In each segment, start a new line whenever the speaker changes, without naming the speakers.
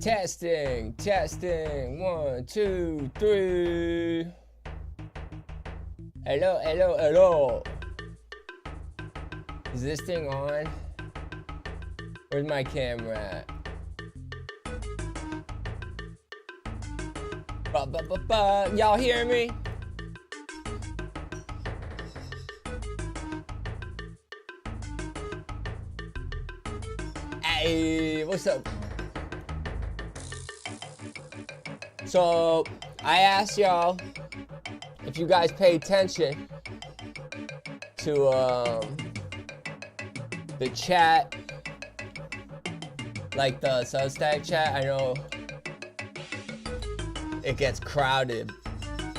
Testing, testing, 1, 2, 3. Hello, hello, hello. Is this thing on? Where's my camera at? Y'all hear me? Hey, what's up? So, I asked y'all if you guys pay attention to the chat, like the Substack chat. I know it gets crowded,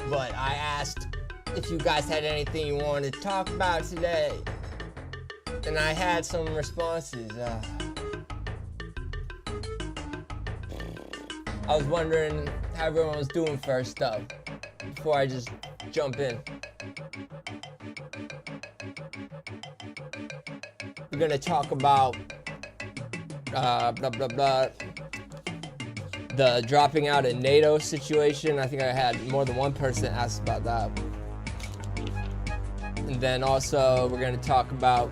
but I asked if you guys had anything you wanted to talk about today, and I had some responses. I was wondering how everyone was doing first up, before I just jump in. We're gonna talk about the dropping out of NATO situation. I think I had more than one person ask about that. And then also we're gonna talk about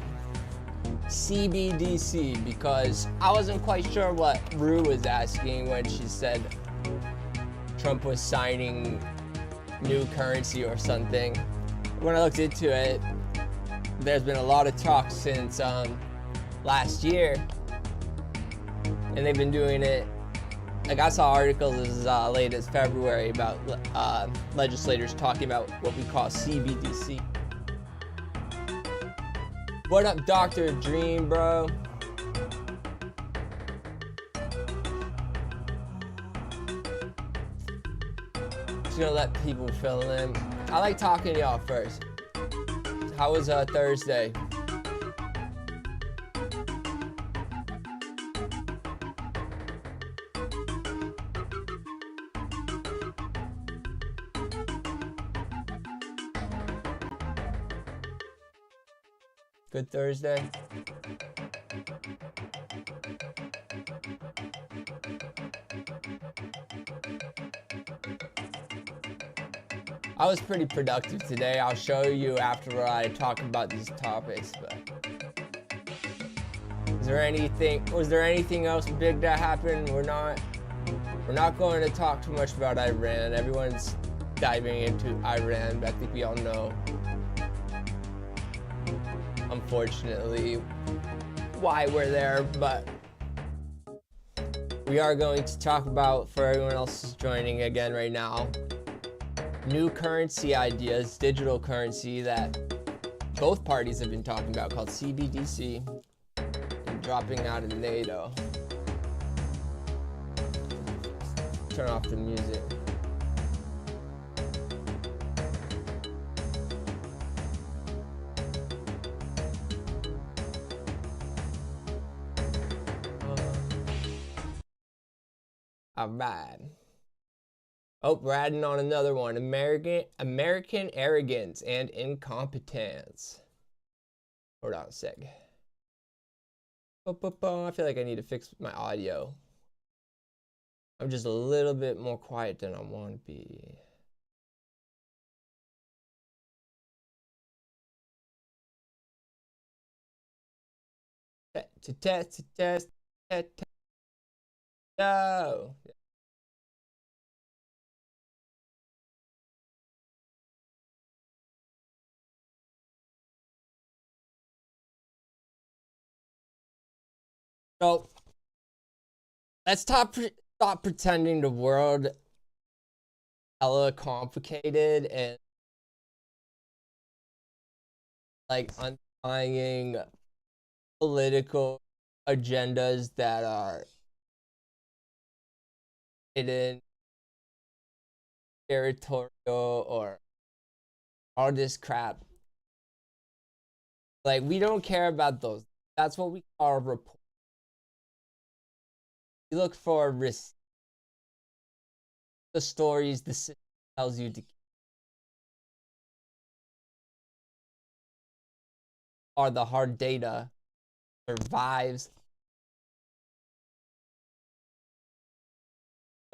CBDC, because I wasn't quite sure what Rue was asking when she said Trump was signing new currency or something. When I looked into it, there's been a lot of talk since last year, and they've been doing it. Like, I saw articles as late as February about legislators talking about what we call CBDC. What up, Dr. Dream, bro? Just gonna let people fill in. I like talking to y'all first. How was Thursday? Good Thursday? I was pretty productive today. I'll show you after I talk about these topics, but was there anything else big that happened? We're not going to talk too much about Iran. Everyone's diving into Iran, but I think we all know, unfortunately, why we're there. But we are going to talk about, for everyone else joining again right now, new currency ideas, digital currency that both parties have been talking about, called CBDC, and dropping out of NATO. Turn off the music. All right. Oh, we're adding on another one. American arrogance and incompetence. Hold on a sec. I feel like I need to fix my audio. I'm just a little bit more quiet than I want to be. Test. No. So let's stop pretending the world hella complicated and like underlying political agendas that are hidden, territorial, or all this crap. Like, we don't care about those. That's what we call a report. You look for risk. The stories the system tells you to keep are the hard data survives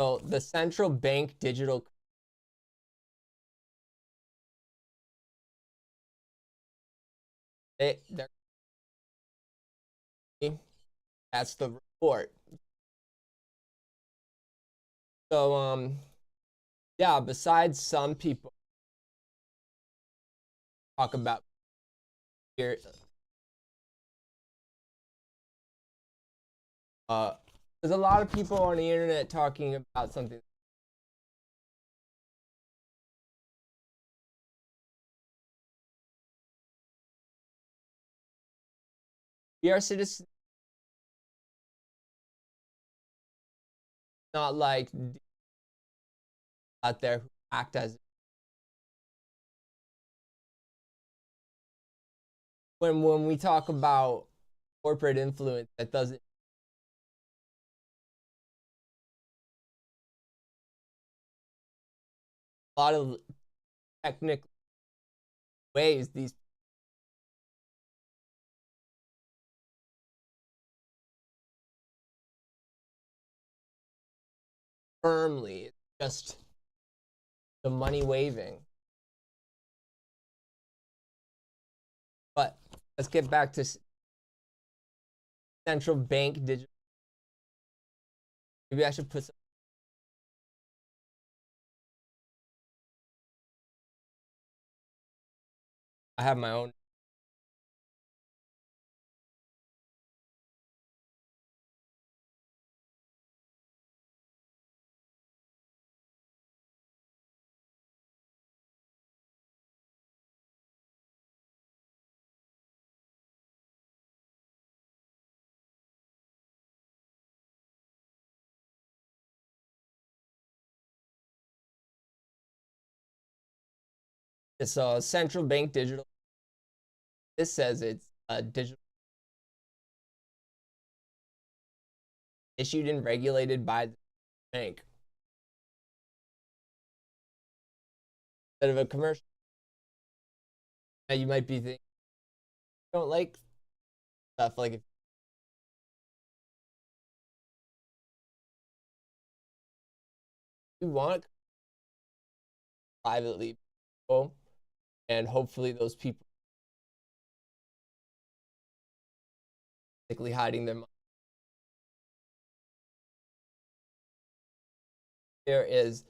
So the central bank digital, they're, that's the report. So yeah, besides some people talk about here, there's a lot of people on the internet talking about something. We are citizens, not like out there who act as when we talk about corporate influence, that doesn't a lot of technical ways these firmly just the money waving. But let's get back to central bank digital. Maybe I should put some. I have my own. So central bank digital. This says it's a digital issued and regulated by the bank instead of a commercial. Now you might be thinking, I don't like stuff like if you want privately people, and hopefully those people likely hiding their money. There is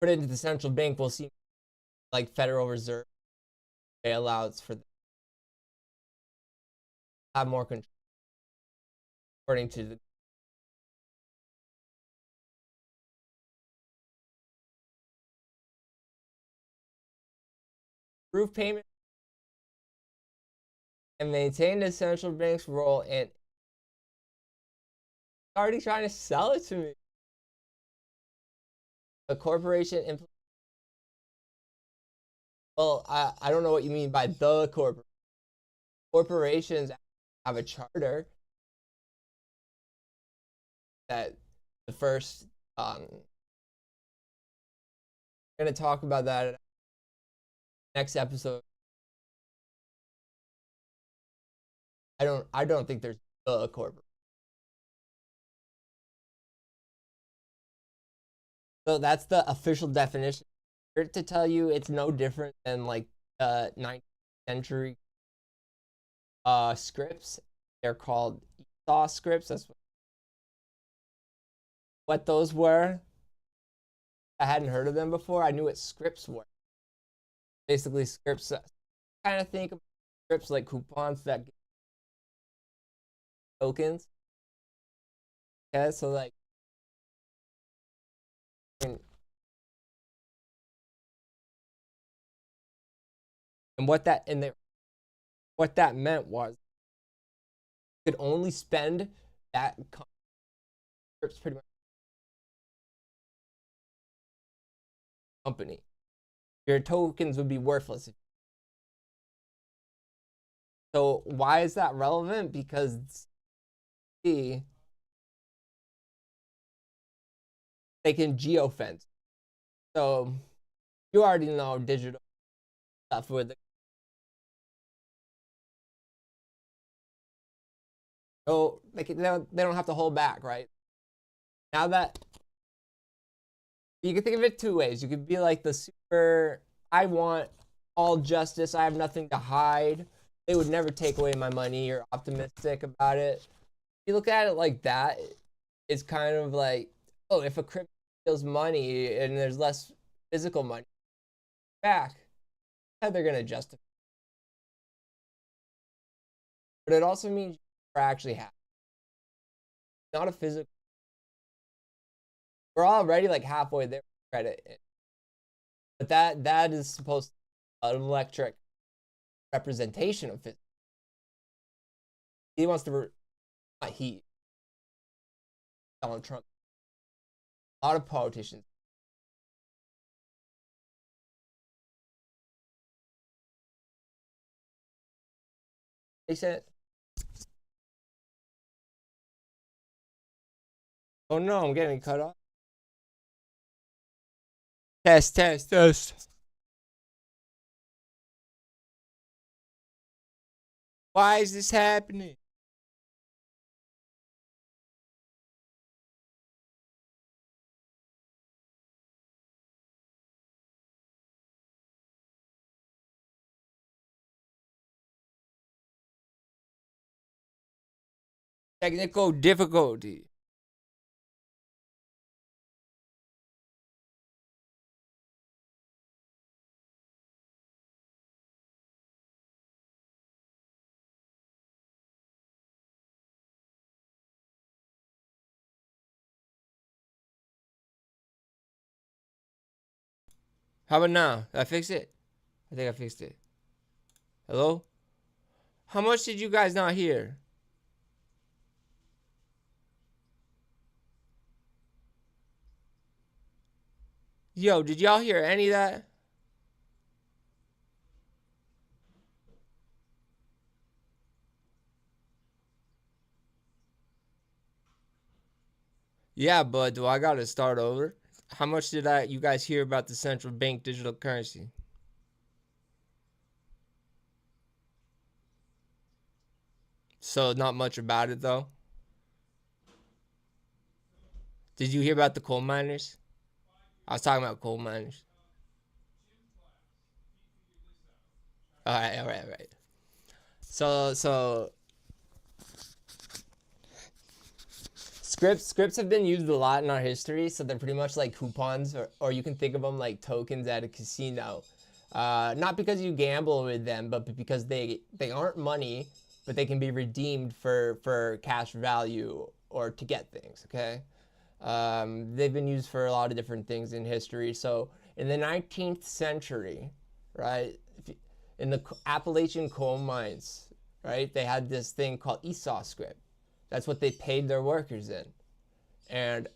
put into the central bank will seem like Federal Reserve bailouts for have more control according to the proof payment and maintain the central bank's role in already trying to sell it to me. A corporation well, I don't know what you mean by the corporation. Corporations have a charter that the first we're going to talk about that next episode. I don't think there's the corporation. So that's the official definition. Here to tell you it's no different than like 19th century scripts. They're called Esau scripts. That's what those were. I hadn't heard of them before. I knew what scripts were. Basically, scripts kind of think of scripts like coupons that get tokens. Okay, so like and what that what that meant was you could only spend that scripts pretty much company. Your tokens would be worthless. So why is that relevant? Because they can geofence. So you already know digital stuff with it. So they don't have to hold back, right? Now that you can think of it two ways. You could be like the super, I want all justice. I have nothing to hide. They would never take away my money. You're optimistic about it. If you look at it like that, it's kind of like, oh, if a criminal steals money and there's less physical money back, how they're going to justify. But it also means you're actually happy. Not a physical. We're already like halfway there with credit. But that is supposed to be an electric representation of physical. He wants to not he. Donald Trump. A lot of politicians. They said, oh no, I'm getting cut off. Test, test, test. Why is this happening? Technical difficulty. How about now? Did I fix it? I think I fixed it. Hello? How much did you guys not hear? Yo, did y'all hear any of that? Yeah, but do I gotta start over? How much did you guys hear about the central bank digital currency? So not much about it though. Did you hear about the coal miners? I was talking about coal miners. All right, all right, all right. So scripts have been used a lot in our history, so they're pretty much like coupons, or you can think of them like tokens at a casino. Not because you gamble with them, but because they aren't money, but they can be redeemed for cash value or to get things. Okay, they've been used for a lot of different things in history. So in the 19th century, right, in the Appalachian coal mines, right, they had this thing called Esau script. That's what they paid their workers in. And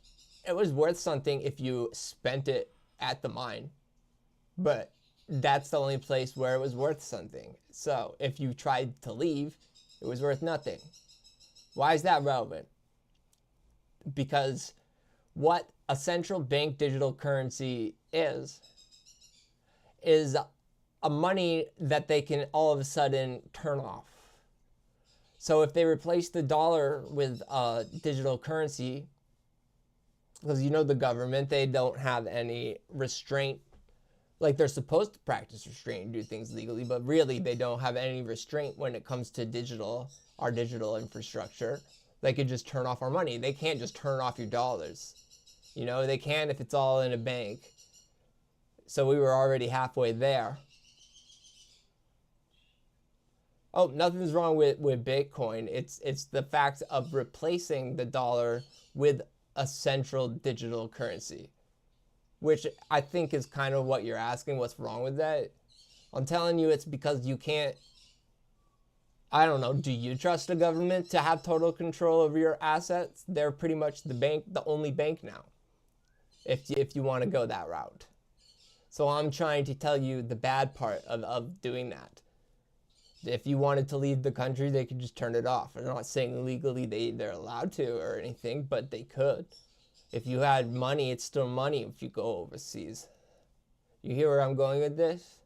it was worth something if you spent it at the mine. But that's the only place where it was worth something. So if you tried to leave, it was worth nothing. Why is that relevant? Because what a central bank digital currency is a money that they can all of a sudden turn off. So if they replace the dollar with a digital currency, because you know the government, they don't have any restraint. Like they're supposed to practice restraint and do things legally, but really they don't have any restraint when it comes to our digital infrastructure. They could just turn off our money. They can't just turn off your dollars. You know, they can if it's all in a bank. So we were already halfway there. Oh, nothing's wrong with Bitcoin. It's the fact of replacing the dollar with a central digital currency, which I think is kind of what you're asking. What's wrong with that? I'm telling you, it's because you can't. I don't know. Do you trust the government to have total control over your assets? They're pretty much the only bank now. If you want to go that route. So I'm trying to tell you the bad part of doing that. If you wanted to leave the country, they could just turn it off. I'm not saying legally they're allowed to or anything, but they could. If you had money, it's still money if you go overseas. You hear where I'm going with this?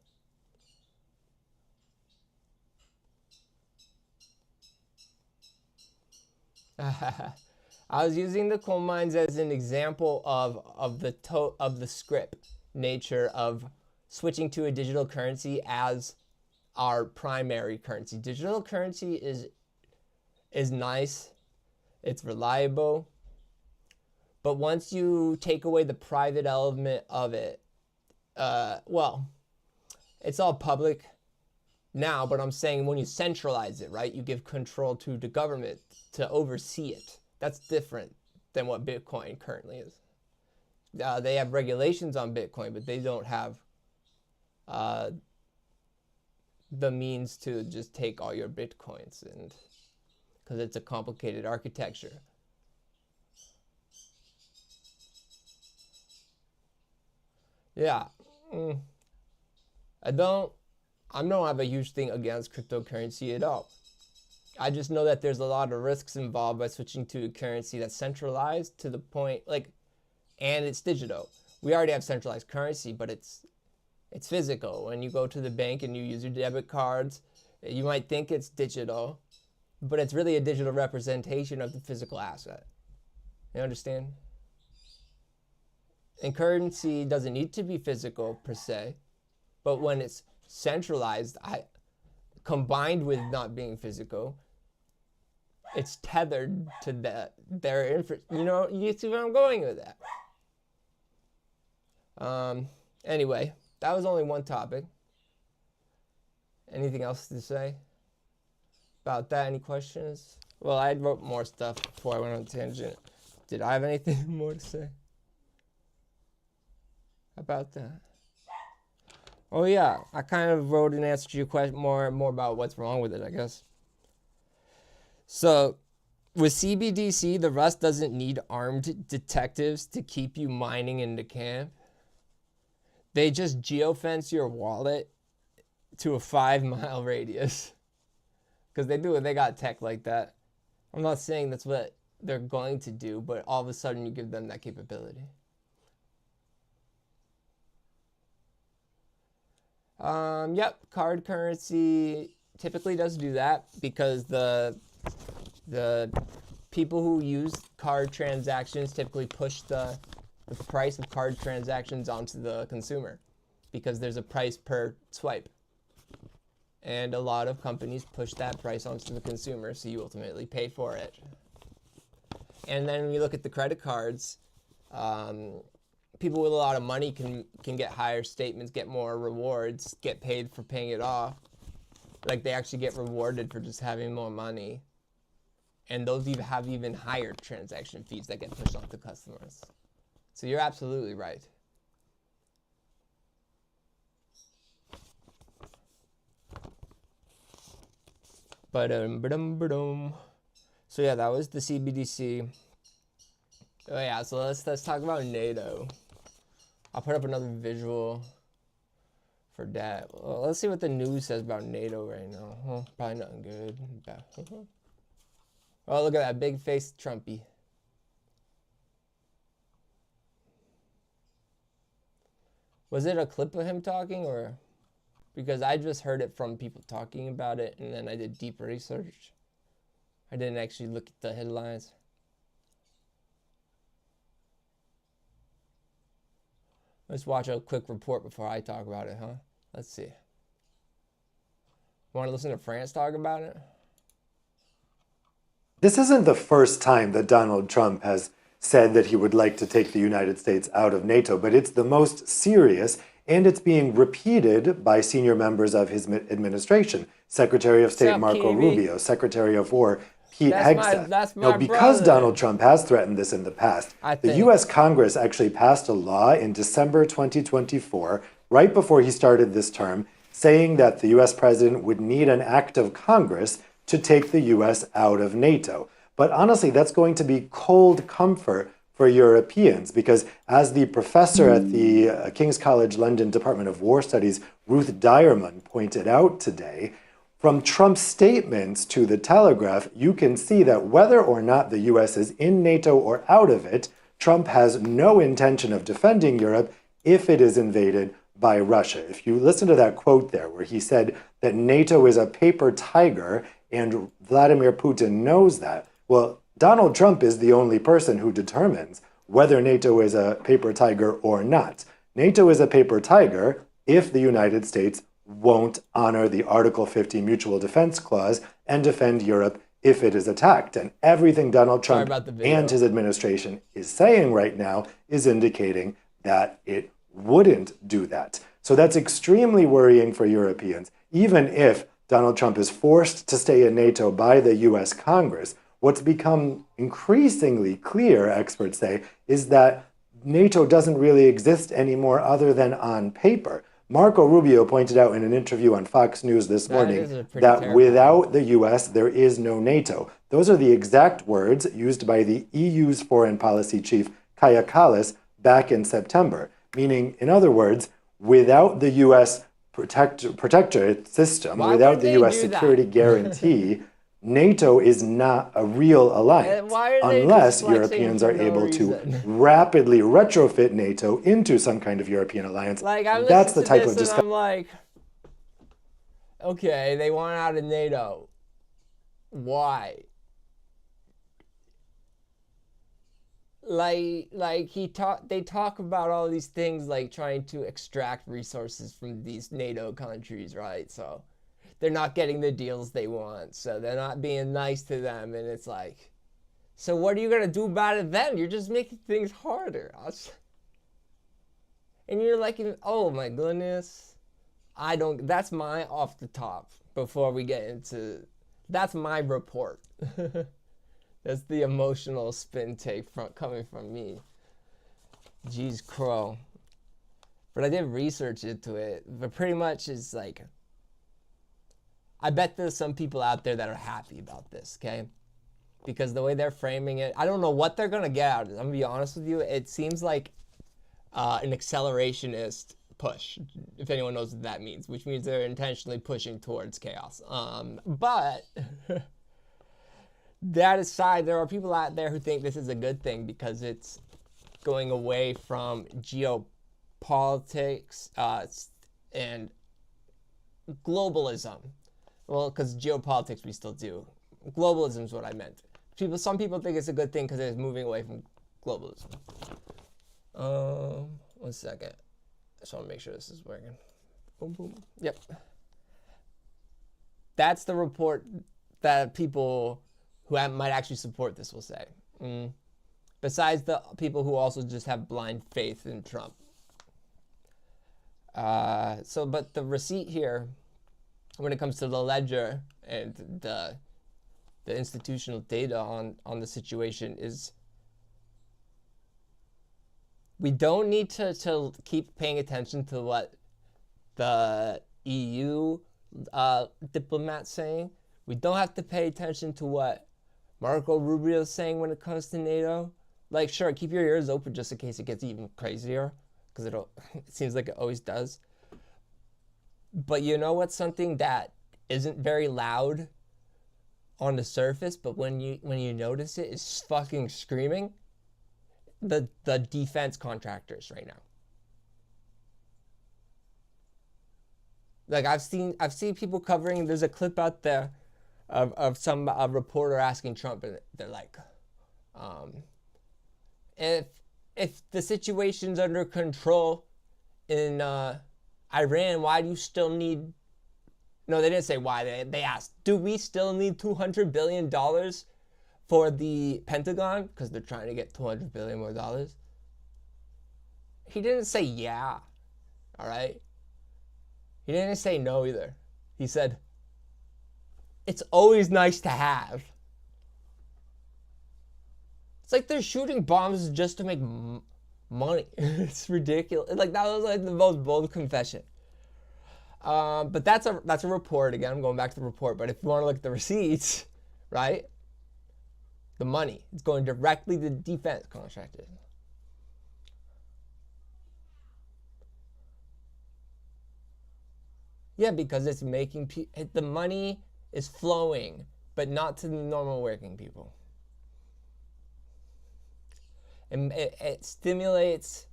I was using the coal mines as an example of the script nature of switching to a digital currency as our primary currency. Digital currency is nice, it's reliable, but once you take away the private element of it, well, it's all public now, but I'm saying when you centralize it, right, you give control to the government to oversee it. That's different than what Bitcoin currently is. They have regulations on Bitcoin, but they don't have the means to just take all your Bitcoins, and because it's a complicated architecture. Yeah. I don't have a huge thing against cryptocurrency at all. I just know that there's a lot of risks involved by switching to a currency that's centralized to the point, like, and it's digital. We already have centralized currency, but it's physical. When you go to the bank and you use your debit cards, you might think it's digital, but it's really a digital representation of the physical asset. You understand? And currency doesn't need to be physical per se, but when it's centralized, combined with not being physical, it's tethered to their you see where I'm going with that. Anyway, that was only one topic. Anything else to say about that? Any questions? Well, I wrote more stuff before I went on tangent. Did I have anything more to say about that? Oh yeah, I kind of wrote an answer to your question more about what's wrong with it, I guess. So, with CBDC, the Rust doesn't need armed detectives to keep you mining in the camp. They just geofence your wallet to a 5-mile radius. Because they got tech like that. I'm not saying that's what they're going to do, but all of a sudden you give them that capability. Yep, card currency typically does do that because the people who use card transactions typically push the price of card transactions onto the consumer because there's a price per swipe. And a lot of companies push that price onto the consumer, so you ultimately pay for it. And then when you look at the credit cards, people with a lot of money can get higher statements, get more rewards, get paid for paying it off. Like they actually get rewarded for just having more money. And those even have even higher transaction fees that get pushed onto customers. So you're absolutely right. So yeah, that was the CBDC. Oh yeah, so let's talk about NATO. I'll put up another visual for that. Well, let's see what the news says about NATO right now. Probably nothing good. Oh, look at that big face Trumpy. Was it a clip of him talking, or because I just heard it from people talking about it and then I did deep research. I didn't actually look at the headlines. Let's watch a quick report before I talk about it, huh? Let's see. Want to listen to France talk about it?
This isn't the first time that Donald Trump has said that he would like to take the United States out of NATO, but it's the most serious, and it's being repeated by senior members of his administration. Secretary of State Marco Rubio, Secretary of War Pete Hegseth. Now, because Donald Trump has threatened this in the past, the U.S. Congress actually passed a law in December 2024, right before he started this term, saying that the U.S. president would need an act of Congress to take the U.S. out of NATO. But honestly, that's going to be cold comfort for Europeans, because as the professor at the King's College London Department of War Studies, Ruth Diamond, pointed out today, from Trump's statements to The Telegraph, you can see that whether or not the U.S. is in NATO or out of it, Trump has no intention of defending Europe if it is invaded by Russia. If you listen to that quote there, where he said that NATO is a paper tiger and Vladimir Putin knows that, well, Donald Trump is the only person who determines whether NATO is a paper tiger or not. NATO is a paper tiger if the United States won't honor the Article 50 Mutual Defense Clause and defend Europe if it is attacked. And everything Donald Trump and his administration is saying right now is indicating that it wouldn't do that. So that's extremely worrying for Europeans. Even if Donald Trump is forced to stay in NATO by the US Congress, what's become increasingly clear, experts say, is that NATO doesn't really exist anymore other than on paper. Marco Rubio pointed out in an interview on Fox News this morning that without the US, there is no NATO. Those are the exact words used by the EU's foreign policy chief, Kaja Kallas, back in September. Meaning, in other words, without the US protectorate system, without the US security guarantee, NATO is not a real alliance unless Europeans are able to rapidly retrofit NATO into some kind of European alliance.
Like,
that's the type of discussion.
I'm like, okay, they want out of NATO. Why? Like they talk about all these things, like trying to extract resources from these NATO countries, right? So they're not getting the deals they want, so they're not being nice to them, and it's like, so what are you gonna do about it then? You're just making things harder. And you're like, oh my goodness, that's my off the top before we get into, that's my report. That's the emotional spin take coming from me. Jeez crow. But I did research into it, but pretty much it's like, I bet there's some people out there that are happy about this, okay? Because the way they're framing it, I don't know what they're gonna get out of it. I'm gonna be honest with you. It seems like an accelerationist push, if anyone knows what that means, which means they're intentionally pushing towards chaos. But that aside, there are people out there who think this is a good thing because it's going away from geopolitics and globalism. Well, because geopolitics we still do. Globalism is what I meant. Some people think it's a good thing because it's moving away from globalism. 1 second. I just want to make sure this is working. Boom, boom. Yep. That's the report that people who might actually support this will say. Besides the people who also just have blind faith in Trump. But the receipt here, when it comes to the ledger and the institutional data on the situation, is we don't need to keep paying attention to what the EU diplomats saying. We don't have to pay attention to what Marco Rubio is saying when it comes to NATO. Like, sure, keep your ears open just in case it gets even crazier, because it seems like it always does. But you know what's something that isn't very loud on the surface, but when you notice it is fucking screaming? The defense contractors right now. Like I've seen people covering. There's a clip out there of some reporter asking Trump, and they're like, if the situation's under control in Iran, why do you still need? No, they didn't say why. They asked, do we still need $200 billion for the Pentagon? Because they're trying to get $200 billion more dollars. He didn't say yeah. All right. He didn't say no either. He said, it's always nice to have. It's like they're shooting bombs just to make money. It's ridiculous. Like that was like the most bold confession. But that's a report. Again, I'm going back to the report. But if you want to look at the receipts, right? The money, it's going directly to defense contractors. Yeah, because it's making the money is flowing, but not to the normal working people. And it stimulates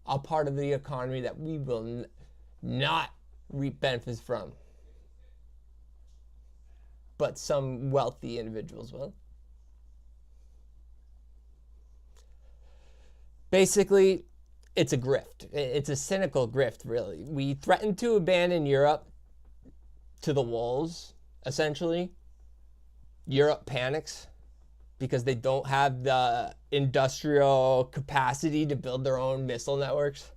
a part of the economy that we will not reap benefits from. But some wealthy individuals will. Basically, it's a grift. It's a cynical grift, really. We threatened to abandon Europe to the wolves, essentially. Europe panics because they don't have the industrial capacity to build their own missile networks,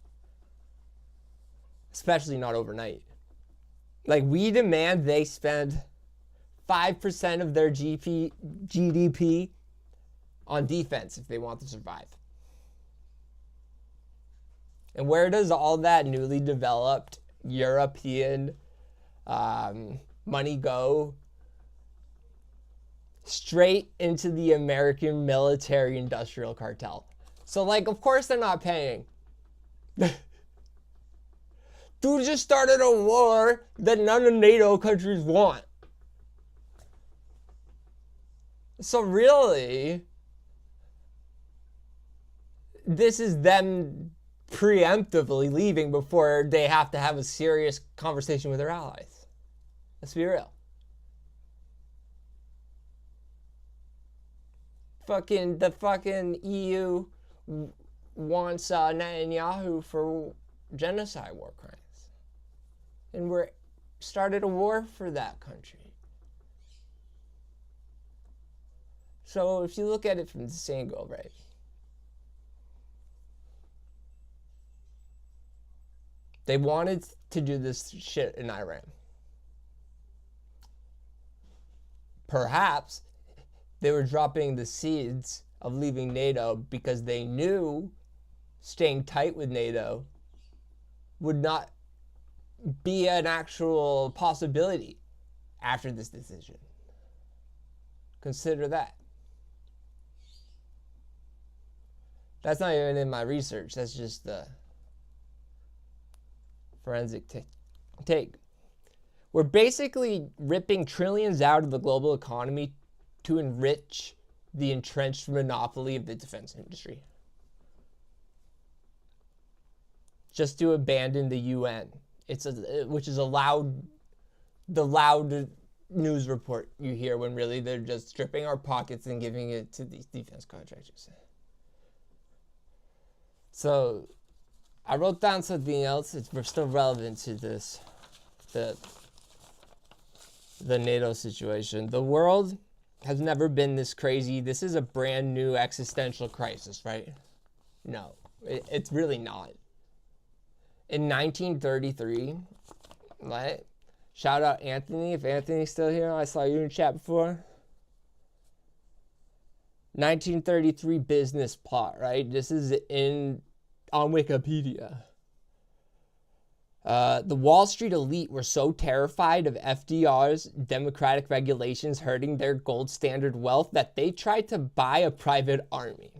especially not overnight. Like, we demand they spend 5% of their GDP on defense if they want to survive. And where does all that newly developed European money go? Straight into the American military industrial cartel. So, like, of course they're not paying. Dude just started a war that none of NATO countries want. So really, this is them preemptively leaving before they have to have a serious conversation with their allies. Let's be real. The fucking EU wants Netanyahu for genocide war crimes. And we're started a war for that country. So if you look at it from this angle, right? They wanted to do this shit in Iran. Perhaps they were dropping the seeds of leaving NATO because they knew staying tight with NATO would not be an actual possibility after this decision. Consider that. That's not even in my research. That's just the forensic take. We're basically ripping trillions out of the global economy to enrich the entrenched monopoly of the defense industry. Just to abandon the UN. Which is the loud news report you hear when really they're just stripping our pockets and giving it to these defense contractors. So I wrote down something else. It's still relevant to this, the NATO situation. The world has never been this crazy. This is a brand new existential crisis, right? No, it's really not. In 1933, right? Shout out Anthony, if Anthony's still here. I saw you in chat before. 1933 business plot, right? This is on Wikipedia. The Wall Street elite were so terrified of FDR's democratic regulations hurting their gold standard wealth that they tried to buy a private army.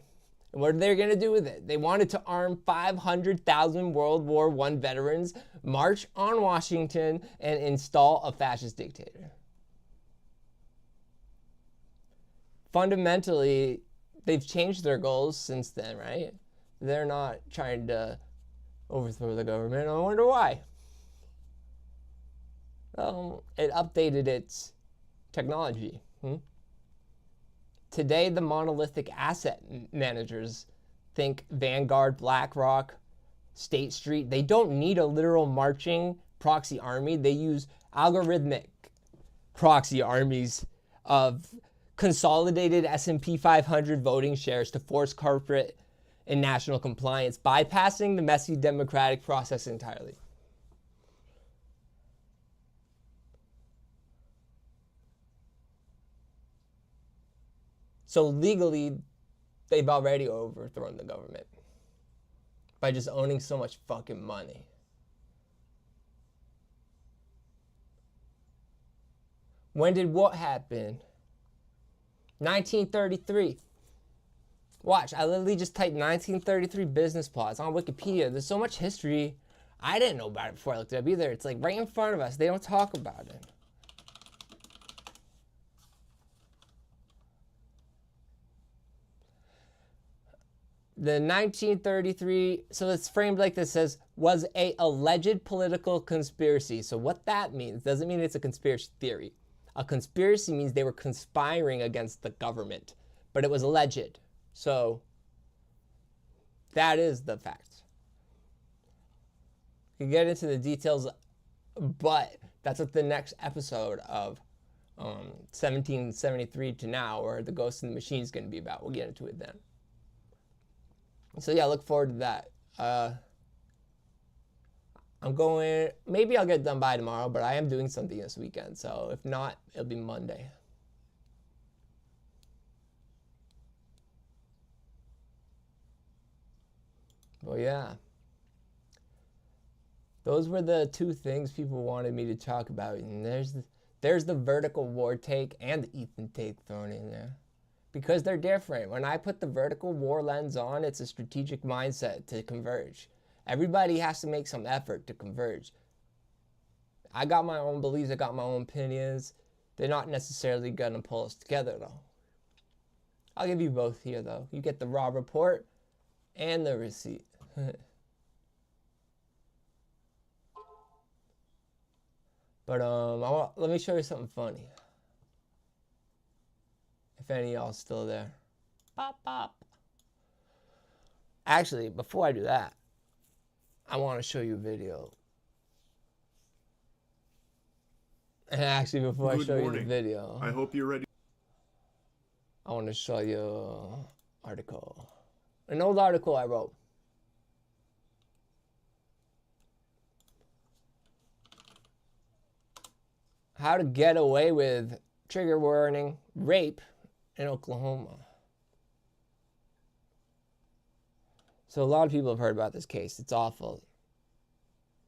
And what are they going to do with it? They wanted to arm 500,000 World War I veterans, march on Washington, and install a fascist dictator. Fundamentally, they've changed their goals since then, right? They're not trying to overthrow the government. I wonder why. Well, it updated its technology. Today, the monolithic asset managers, think Vanguard, BlackRock, State Street, they don't need a literal marching proxy army. They use algorithmic proxy armies of consolidated S&P 500 voting shares to force corporate and national compliance, bypassing the messy democratic process entirely. So legally, they've already overthrown the government by just owning so much fucking money. When did what happen? 1933. Watch, I literally just typed 1933 business plots on Wikipedia. There's so much history. I didn't know about it before I looked it up either. It's like right in front of us. They don't talk about it. The 1933, so it's framed like this, says, was a alleged political conspiracy. So what that means doesn't mean it's a conspiracy theory. A conspiracy means they were conspiring against the government, but it was alleged. So That is the fact. We can get into the details, but that's what the next episode of 1773 to now, or The Ghost in the Machine, is going to be about. We'll get into it then. So yeah, look forward to that. I'm going, maybe I'll get done by tomorrow, but I am doing something this weekend. So if not, it'll be Monday. Well, yeah. Those were the two things people wanted me to talk about. And there's the vertical war take and the Ethan take thrown in there. Because they're different. When I put the vertical war lens on, it's a strategic mindset to converge. Everybody has to make some effort to converge. I got my own beliefs, I got my own opinions. They're not necessarily going to pull us together, though. I'll give you both here, though. You get the raw report and the receipt. But let me show you something funny. If any of y'all still there. Pop, pop. Actually, before I do that, I want to show you a video. And actually, before I show you the video,
I hope you're ready.
I want to show you an article. An old article I wrote. How to get away with, trigger warning, rape in Oklahoma. So a lot of people have heard about this case. It's awful.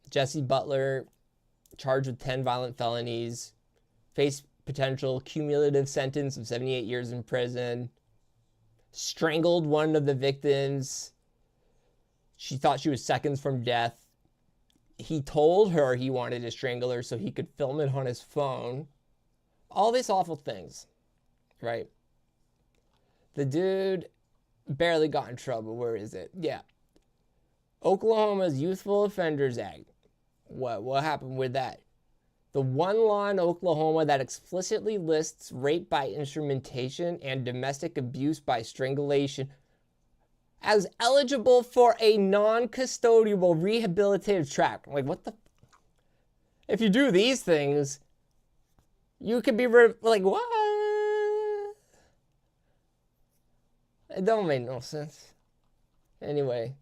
Jesse Butler, charged with 10 violent felonies, faced potential cumulative sentence of 78 years in prison, strangled one of the victims. She thought she was seconds from death. He told her he wanted to strangle her so he could film it on his phone. All these awful things, right? The dude barely got in trouble. Where is it? Yeah. Oklahoma's Youthful Offenders Act. What happened with that? The one law in Oklahoma that explicitly lists rape by instrumentation and domestic abuse by strangulation as eligible for a non-custodial rehabilitative track. Like, what the? If you do these things, you could be like, what? It don't make no sense. Anyway,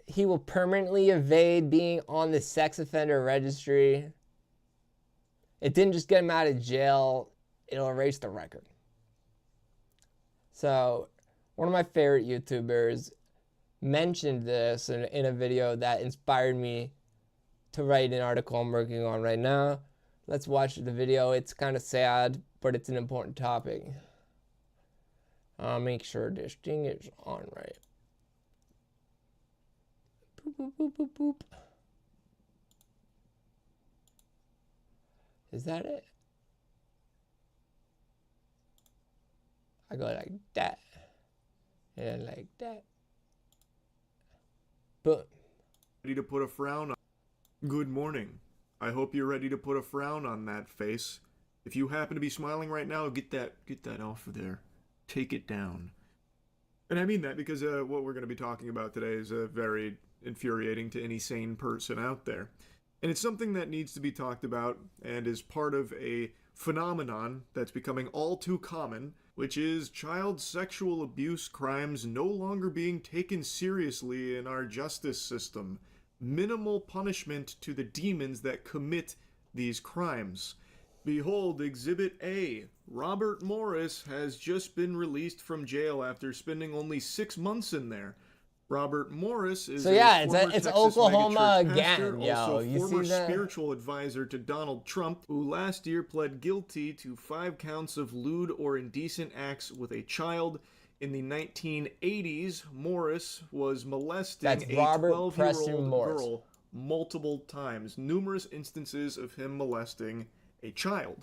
he will permanently evade being on the sex offender registry. It didn't just get him out of jail, it'll erase the record. So, one of my favorite YouTubers mentioned this in a video that inspired me to write an article I'm working on right now. Let's watch the video. It's kind of sad, but it's an important topic. I'll make sure this thing is on right. Boop, boop, boop, boop, boop. Is that it? I go like that. And like that. Boom.
Ready to put a frown on. Good morning. I hope you're ready to put a frown on that face. If you happen to be smiling right now, get that off of there. Take it down. And I mean that because what we're going to be talking about today is very infuriating to any sane person out there. And it's something that needs to be talked about and is part of a phenomenon that's becoming all too common, which is child sexual abuse crimes no longer being taken seriously in our justice system. Minimal punishment to the demons that commit these crimes. Behold, Exhibit A. Robert Morris has just been released from jail after spending only 6 months in there. Robert Morris is
it's
Texas
Oklahoma
megachurch
again,
pastor, also
you
former
see that?
spiritual advisor to Donald Trump, who last year pled guilty to 5 counts of lewd or indecent acts with a child. In the 1980s, Morris was molesting a 12-year-old girl multiple times. Numerous instances of him molesting a child.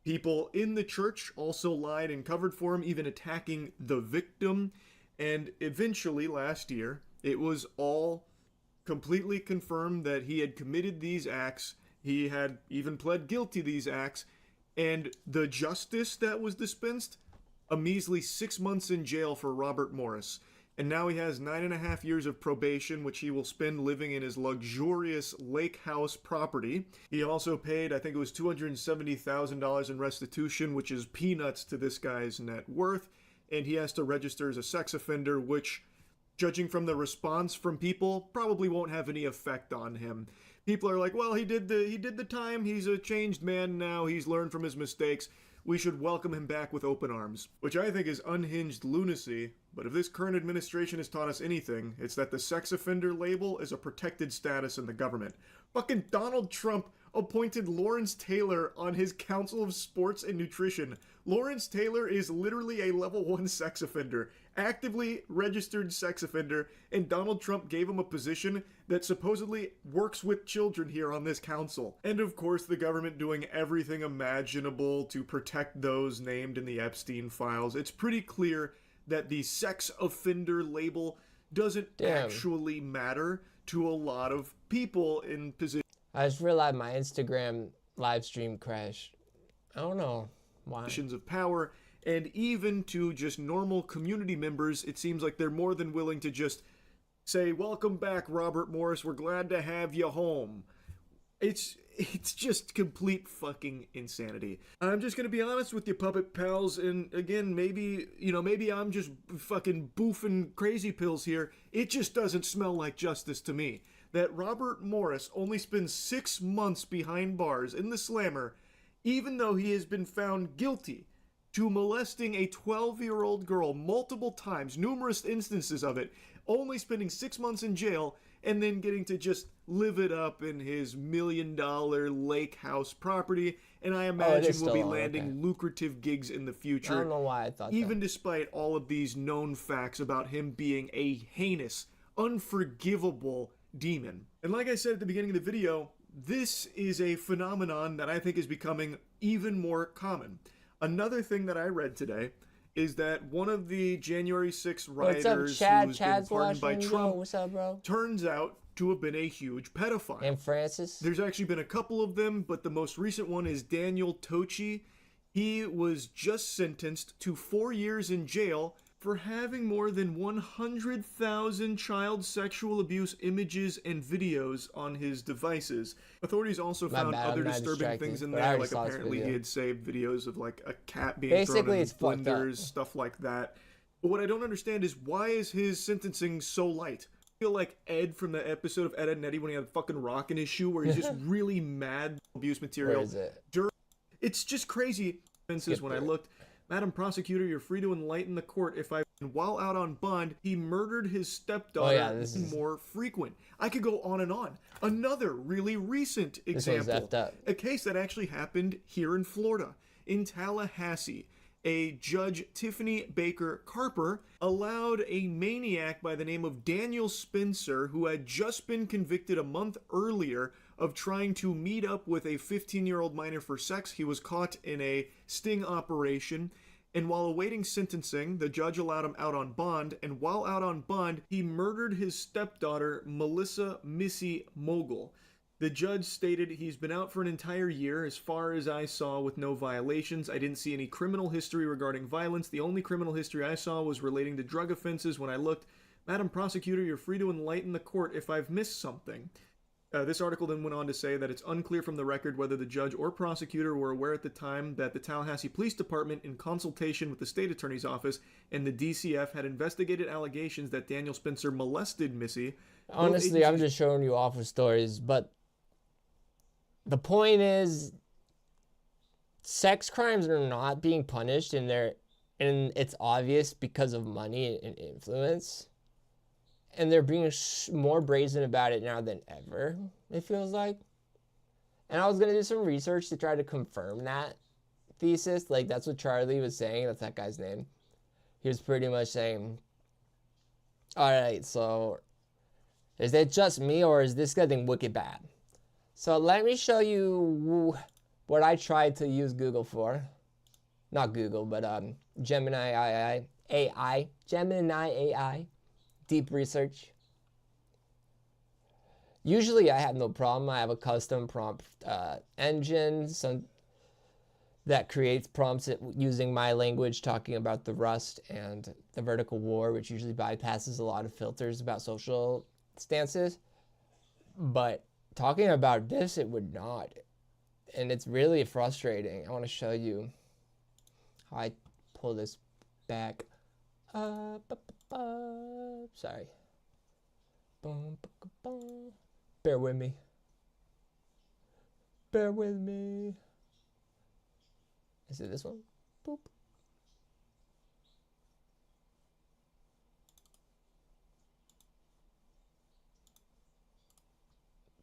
People in the church also lied and covered for him, even attacking the victim. And eventually, last year, it was all completely confirmed that he had committed these acts. He had even pled guilty to these acts. And the justice that was dispensed a measly 6 months in jail for Robert Morris. And now he has 9.5 years of probation, which he will spend living in his luxurious lake house property. He also paid, I think it was $270,000 in restitution, which is peanuts to this guy's net worth. And he has to register as a sex offender, which, judging from the response from people, probably won't have any effect on him. People are like, well, he did the time. He's a changed man now. He's learned from his mistakes. We should welcome him back with open arms, which I think is unhinged lunacy. But if this current administration has taught us anything, it's that the sex offender label is a protected status in the government. Fucking Donald Trump appointed Lawrence Taylor on his Council of Sports and Nutrition. Lawrence Taylor is literally a level 1 sex offender, actively registered sex offender, and Donald Trump gave him a position that supposedly works with children here on this council. And of course, the government doing everything imaginable to protect those named in the Epstein files. It's pretty clear that the sex offender label doesn't actually matter to a lot of people in positions.
I just realized my Instagram live stream crashed. I don't know why.
Of power, and even to just normal community members, it seems like they're more than willing to just say, welcome back, Robert Morris, we're glad to have you home. It's just complete fucking insanity. I'm just gonna be honest with you, puppet pals, and again, maybe I'm just fucking boofing crazy pills here. It just doesn't smell like justice to me that Robert Morris only spends 6 months behind bars in the slammer, even though he has been found guilty to molesting a 12-year-old girl multiple times, numerous instances of it, only spending 6 months in jail, and then getting to just live it up in his $1 million lake house property, and I imagine will be landing lucrative gigs in the future.
I don't know why I thought
even despite all of these known facts about him being a heinous, unforgivable demon. And like I said at the beginning of the video, this is a phenomenon that I think is becoming even more common. Another thing that I read today is that one of the January 6th rioters who was been pardoned by Trump
what's up, bro?
turns out to have been a huge pedophile.
And Francis?
There's actually been a couple of them, but the most recent one is Daniel Tochi. He was just sentenced to 4 years in jail for having more than 100,000 child sexual abuse images and videos on his devices. Authorities also found other disturbing things in there, like apparently he had saved videos of like a cat being thrown in blenders, stuff like that. But what I don't understand is, why is his sentencing so light? I feel like Ed from the episode of Ed, Edd n Eddy when he had a fucking rock in his shoe, where he's just really mad abuse material.
Where is it?
It's just crazy. When I looked, Madam Prosecutor, you're free to enlighten the court if while out on bond, he murdered his stepdaughter more frequent. I could go on and on. Another really recent example, a case that actually happened here in Florida, in Tallahassee. A Judge Tiffany Baker Carper allowed a maniac by the name of Daniel Spencer, who had just been convicted a month earlier of trying to meet up with a 15-year-old minor for sex. He was caught in a sting operation, and while awaiting sentencing, the judge allowed him out on bond, and while out on bond, he murdered his stepdaughter, Melissa Missy Mogul. The judge stated he's been out for an entire year, as far as I saw, with no violations. I didn't see any criminal history regarding violence. The only criminal history I saw was relating to drug offenses. When I looked, Madam Prosecutor, you're free to enlighten the court if I've missed something. This article then went on to say that it's unclear from the record whether the judge or prosecutor were aware at the time that the Tallahassee Police Department, in consultation with the state attorney's office and the DCF, had investigated allegations that Daniel Spencer molested Missy.
Honestly, I'm just showing you off with stories, but the point is, sex crimes are not being punished, and it's obvious because of money and influence. And they're being more brazen about it now than ever, it feels like. And I was going to do some research to try to confirm that thesis. Like, that's what Charlie was saying. That's that guy's name. He was pretty much saying, all right, so is it just me, or is this getting wicked bad? So let me show you what I tried to use Google for. Not Google, but Gemini AI. Deep research. Usually I have no problem. I have a custom prompt engine. This that creates prompts using my language, talking about the Rust and the vertical war, which usually bypasses a lot of filters about social stances. But talking about this, it would not. And it's really frustrating. I want to show you how I pull this back. Sorry. Bear with me. Bear with me. Is it this one? Boop.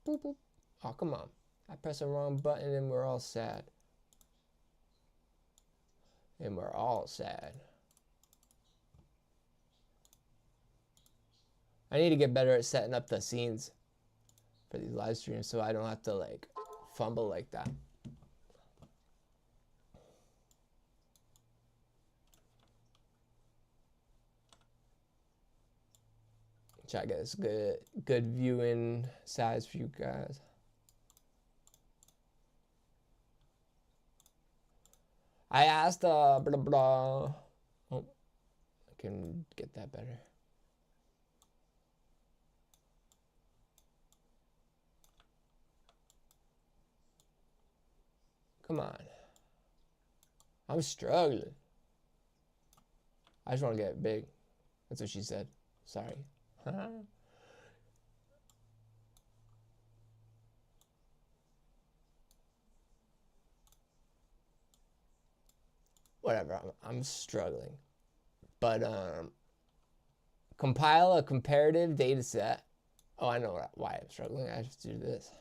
Boop, boop. Oh, come on. I pressed the wrong button and we're all sad. And we're all sad. I need to get better at setting up the scenes for these live streams so I don't have to like fumble like that. Try to get this good viewing size for you guys. I asked blah blah. Oh, I can get that better. Come on. I'm struggling. I just want to get big. That's what she said. Sorry. Whatever, I'm struggling. But compile a comparative data set. Oh, I know why I'm struggling. I have to do this.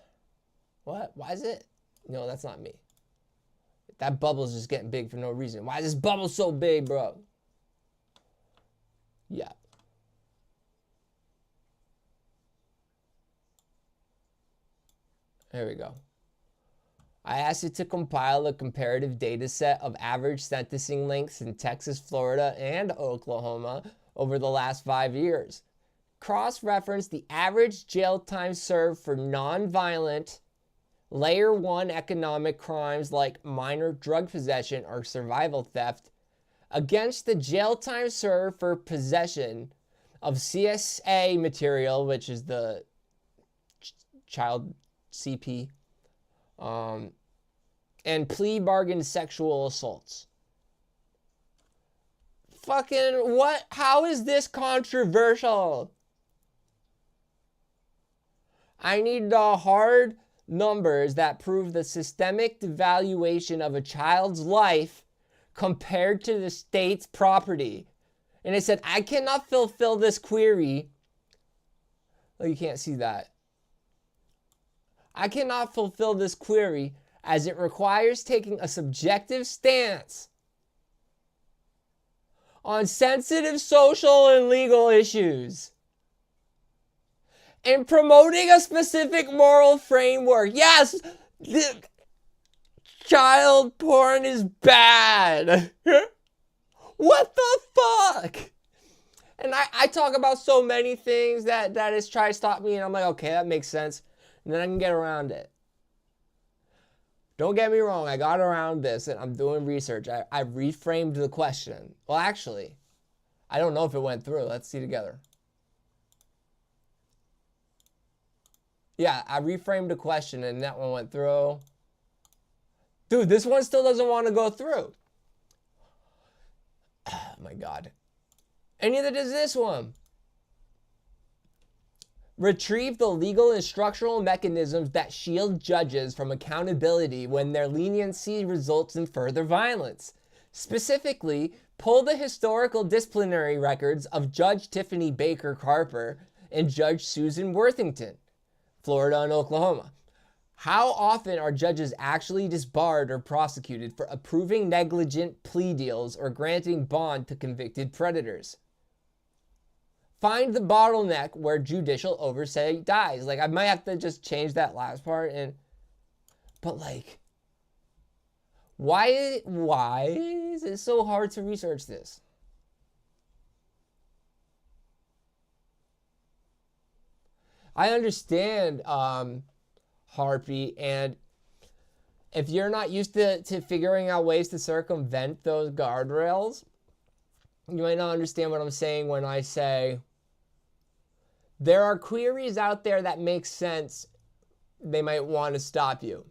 What? Why is it? No, that's not me. That bubble's just getting big for no reason. Why is this bubble so big, bro? Yeah. There we go. I asked it to compile a comparative data set of average sentencing lengths in Texas, Florida, and Oklahoma over the last 5 years. Cross-reference the average jail time served for non-violent Layer 1 economic crimes like minor drug possession or survival theft against the jail time served for possession of CSA material, which is the child CP, and plea bargain sexual assaults. Fucking what? How is this controversial? I need the hard numbers that prove the systemic devaluation of a child's life compared to the state's property. And it said, I cannot fulfill this query. Oh, you can't see that. I cannot fulfill this query as it requires taking a subjective stance on sensitive social and legal issues and promoting a specific moral framework. Yes, child porn is bad. What the fuck? And I talk about so many things that is trying to stop me, and I'm like, okay, that makes sense. And then I can get around it. Don't get me wrong, I got around this and I'm doing research. I reframed the question. Well, actually, I don't know if it went through. Let's see together. Yeah, I reframed the question and that one went through. Dude, this one still doesn't want to go through. Oh my God. And neither does this one. Retrieve the legal and structural mechanisms that shield judges from accountability when their leniency results in further violence. Specifically, pull the historical disciplinary records of Judge Tiffany Baker Carper and Judge Susan Worthington, Florida and Oklahoma. How often are judges actually disbarred or prosecuted for approving negligent plea deals or granting bond to convicted predators? Find the bottleneck where judicial oversight dies. Like, I might have to just change that last part. But like, why is it so hard to research this? I understand Harpy, and if you're not used to figuring out ways to circumvent those guardrails, you might not understand what I'm saying when I say there are queries out there that make sense. They might want to stop you.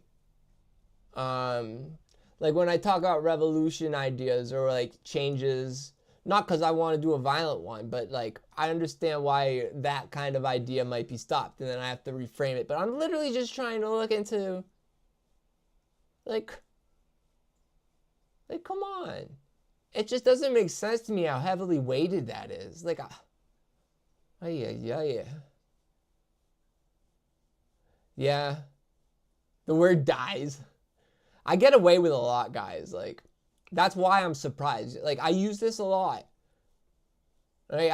Like when I talk about revolution ideas or like changes, not because I want to do a violent one, but like I understand why that kind of idea might be stopped, and then I have to reframe it. But I'm literally just trying to look into like come on. It just doesn't make sense to me how heavily weighted that is. Like, yeah. The word dies. I get away with a lot, guys. Like, that's why I'm surprised. Like, I use this a lot. Like,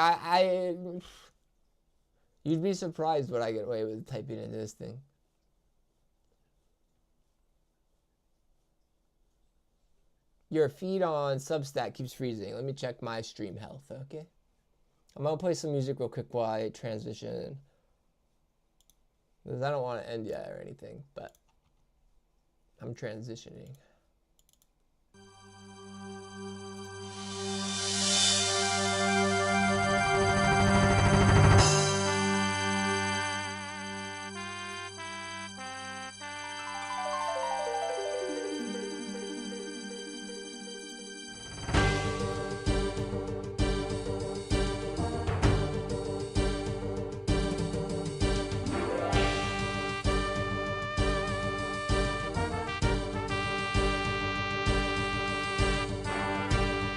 you'd be surprised what I get away with typing into this thing. Your feed on Substack keeps freezing. Let me check my stream health, okay? I'm gonna play some music real quick while I transition. Because I don't want to end yet or anything, but I'm transitioning.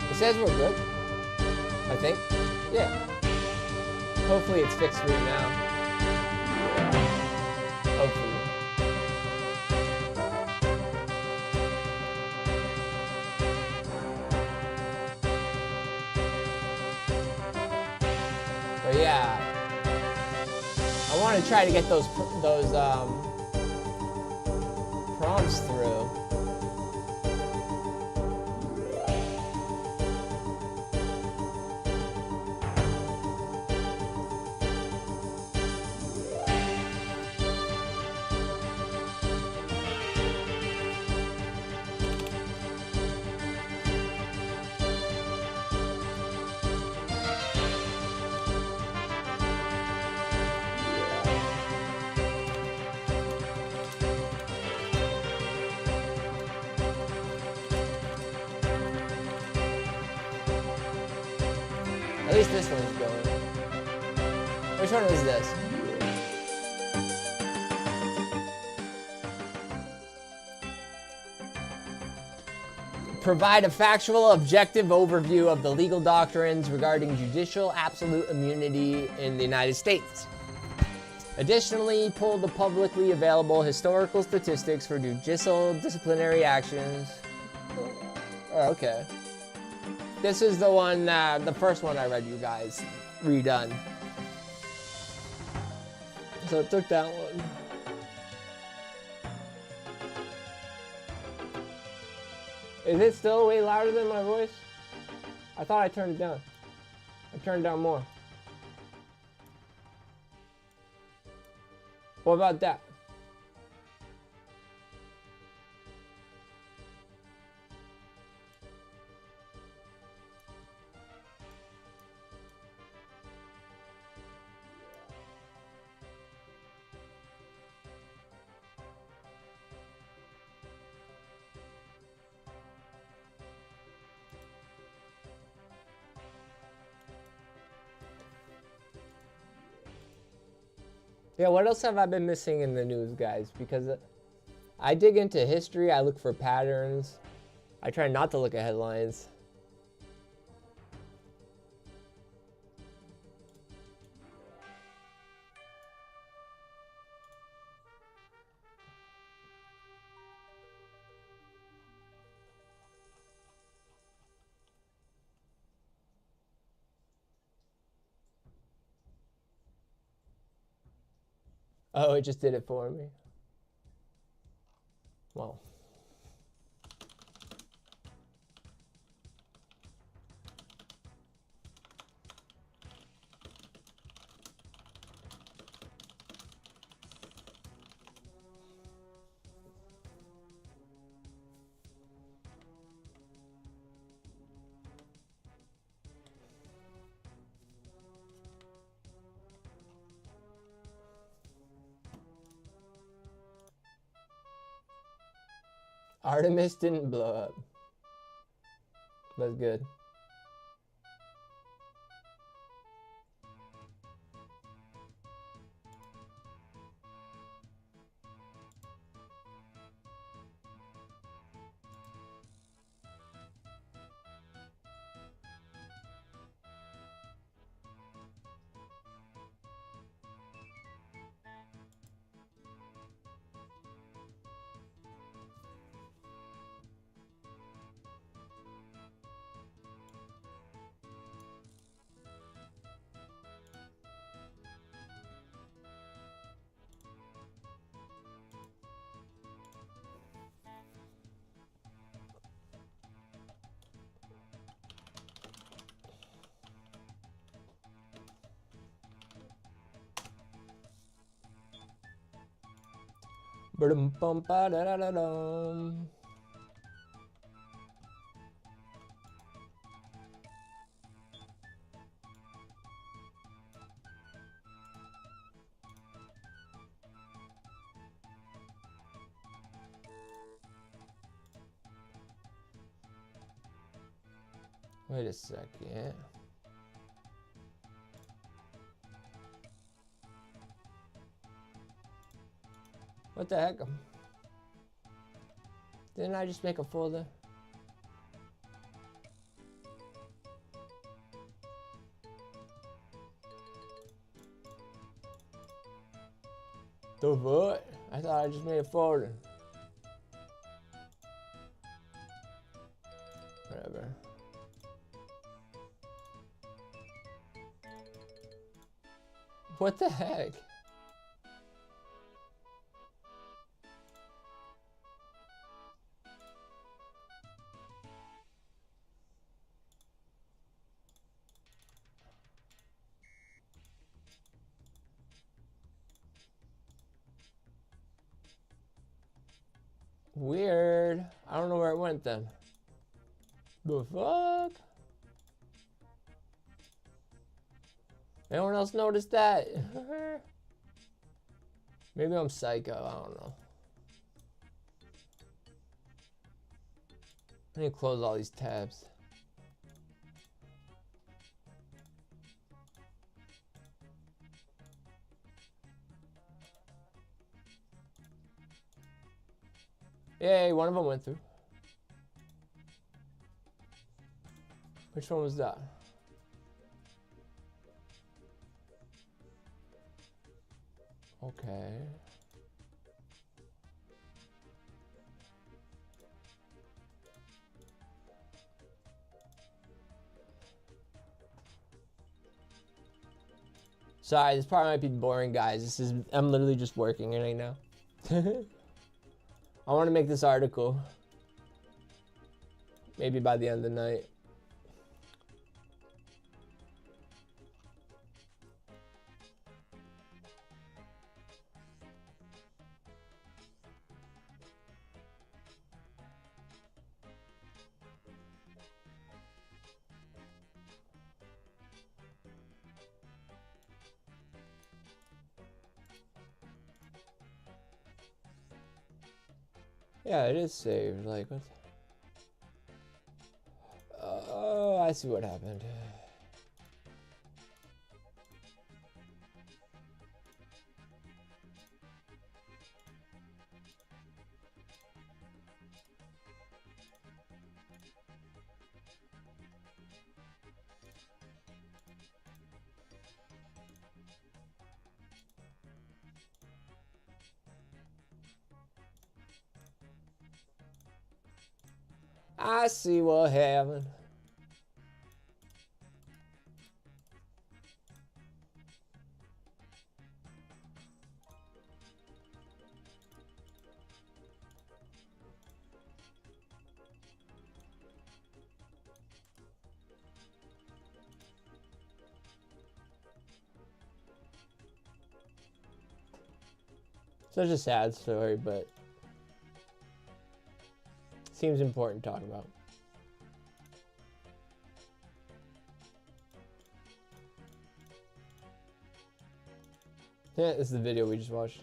It says we're good, I think. Yeah. Hopefully it's fixed right now. Hopefully. But yeah, I want to try to get those prompts through. At least this one's going. Which one is this? Provide a factual, objective overview of the legal doctrines regarding judicial absolute immunity in the United States. Additionally, pull the publicly available historical statistics for judicial disciplinary actions. Oh, okay. This is the one, the first one I read you guys, redone. So it took that one. Is it still way louder than my voice? I thought I turned it down. I turned it down more. What about that? Yeah, what else have I been missing in the news, guys? Because I dig into history, I look for patterns. I try not to look at headlines. Oh, it just did it for me. Well. Artemis didn't blow up. That's good. Ba-dum-bum-ba-da-da-da-dum. Wait a second. What the heck? Didn't I just make a folder? The what? I thought I just made a folder. Whatever. What the heck? Weird. I don't know where it went then. The fuck? Anyone else notice that? Maybe I'm psycho. I don't know. I need to close all these tabs. Yay, one of them went through. Which one was that? Okay. Sorry, this part might be boring, guys. I'm literally just working right now. I want to make this article. Maybe by the end of the night. Yeah, it is saved. Like, what? Oh, I see what happened. I see what happened. Such a sad story, but seems important to talk about. Yeah, this is the video we just watched.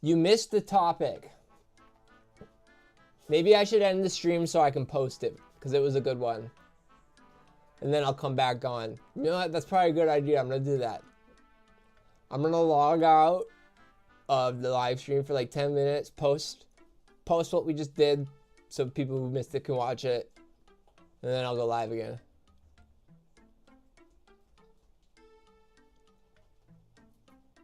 You missed the topic. Maybe I should end the stream so I can post it, because it was a good one. And then I'll come back on. You know what? That's probably a good idea. I'm going to do that. I'm going to log out of the live stream for like 10 minutes, post what we just did so people who missed it can watch it. And then I'll go live again.